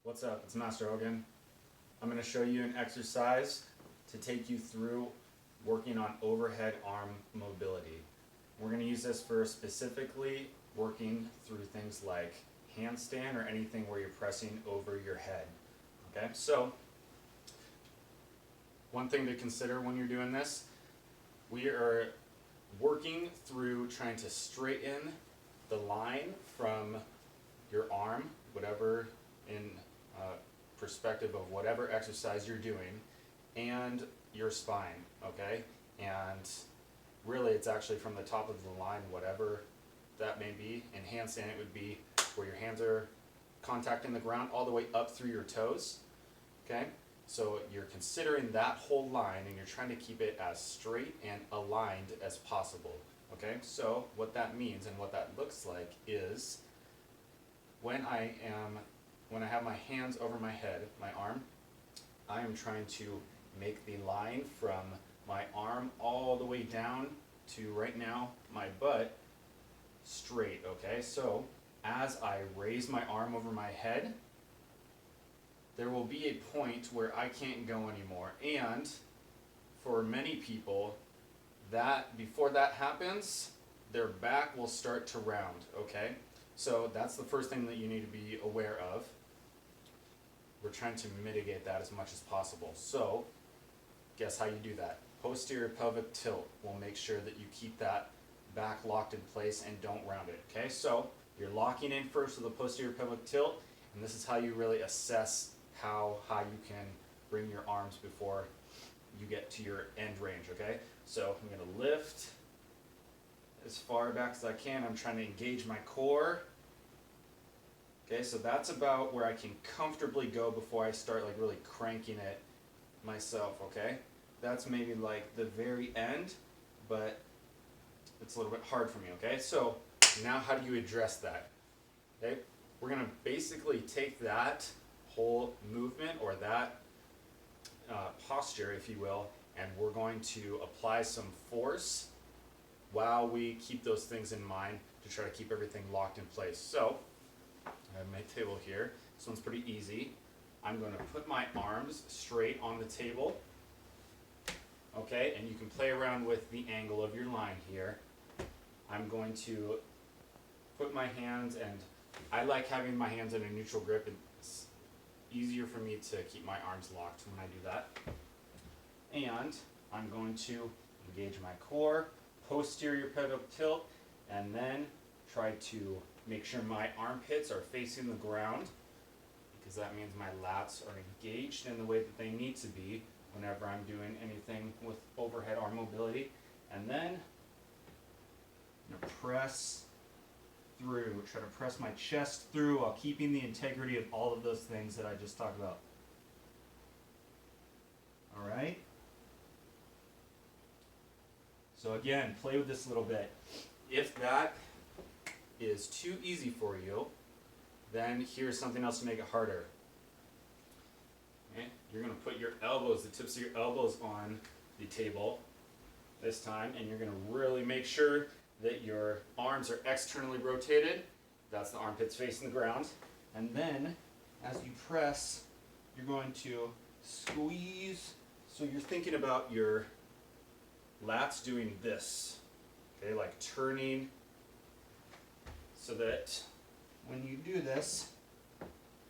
What's up? It's Master Hogan. I'm going to show you an exercise to take you through working on overhead arm mobility. We're going to use this for specifically working through things like handstand or anything where you're pressing over your head. Okay, so one thing to consider when you're doing this, we are working through trying to straighten the line from your arm, whatever in perspective of whatever exercise you're doing, and your spine, okay? And really it's actually from the top of the line, whatever that may be. In handstand it would be where your hands are contacting the ground all the way up through your toes, okay? So you're considering that whole line and you're trying to keep it as straight and aligned as possible, okay? So what that means and what that looks like is when I have my hands over my head, my arm, I am trying to make the line from my arm all the way down to right now my butt straight, okay? So as I raise my arm over my head, there will be a point where I can't go anymore. And for many people, that before that happens, their back will start to round, okay? So that's the first thing that you need to be aware of. We're trying to mitigate that as much as possible. So guess how you do that? Posterior pelvic tilt will make sure that you keep that back locked in place and don't round it, okay? So you're locking in first with a posterior pelvic tilt, and this is how you really assess how high you can bring your arms before you get to your end range, okay? So I'm gonna lift as far back as I can. I'm trying to engage my core. Okay, so that's about where I can comfortably go before I start like really cranking it myself, okay? That's maybe like the very end, but it's a little bit hard for me, okay? So now how do you address that? Okay, we're gonna basically take that whole movement or that posture, if you will, and we're going to apply some force while we keep those things in mind to try to keep everything locked in place. So I have my table here. This one's pretty easy. I'm going to put my arms straight on the table. Okay, and you can play around with the angle of your line here. I'm going to put my hands, and I like having my hands in a neutral grip. It's easier for me to keep my arms locked when I do that. And I'm going to engage my core, posterior pelvic tilt, and then try to make sure my armpits are facing the ground, because that means my lats are engaged in the way that they need to be whenever I'm doing anything with overhead arm mobility. And then I'm going to press through, try to press my chest through while keeping the integrity of all of those things that I just talked about. All right? So again, play with this a little bit. If that is too easy for you, then here's something else to make it harder. Okay? You're going to put your elbows, the tips of your elbows on the table this time, and you're going to really make sure that your arms are externally rotated. That's the armpits facing the ground. And then as you press, you're going to squeeze. So you're thinking about your lats doing this, okay, like turning, so that when you do this,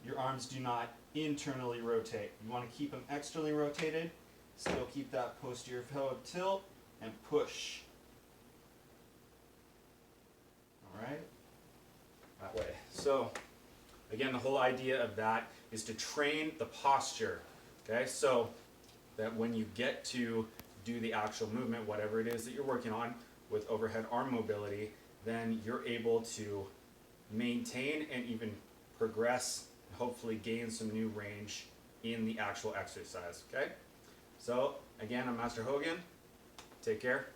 your arms do not internally rotate. You want to keep them externally rotated, still keep that posterior pelvic tilt, and push. Alright? That way. So, again, the whole idea of that is to train the posture, okay? So that when you get to do the actual movement, whatever it is that you're working on with overhead arm mobility, then you're able to maintain and even progress, hopefully gain some new range in the actual exercise, okay? So, again, I'm Master Hogan. Take care.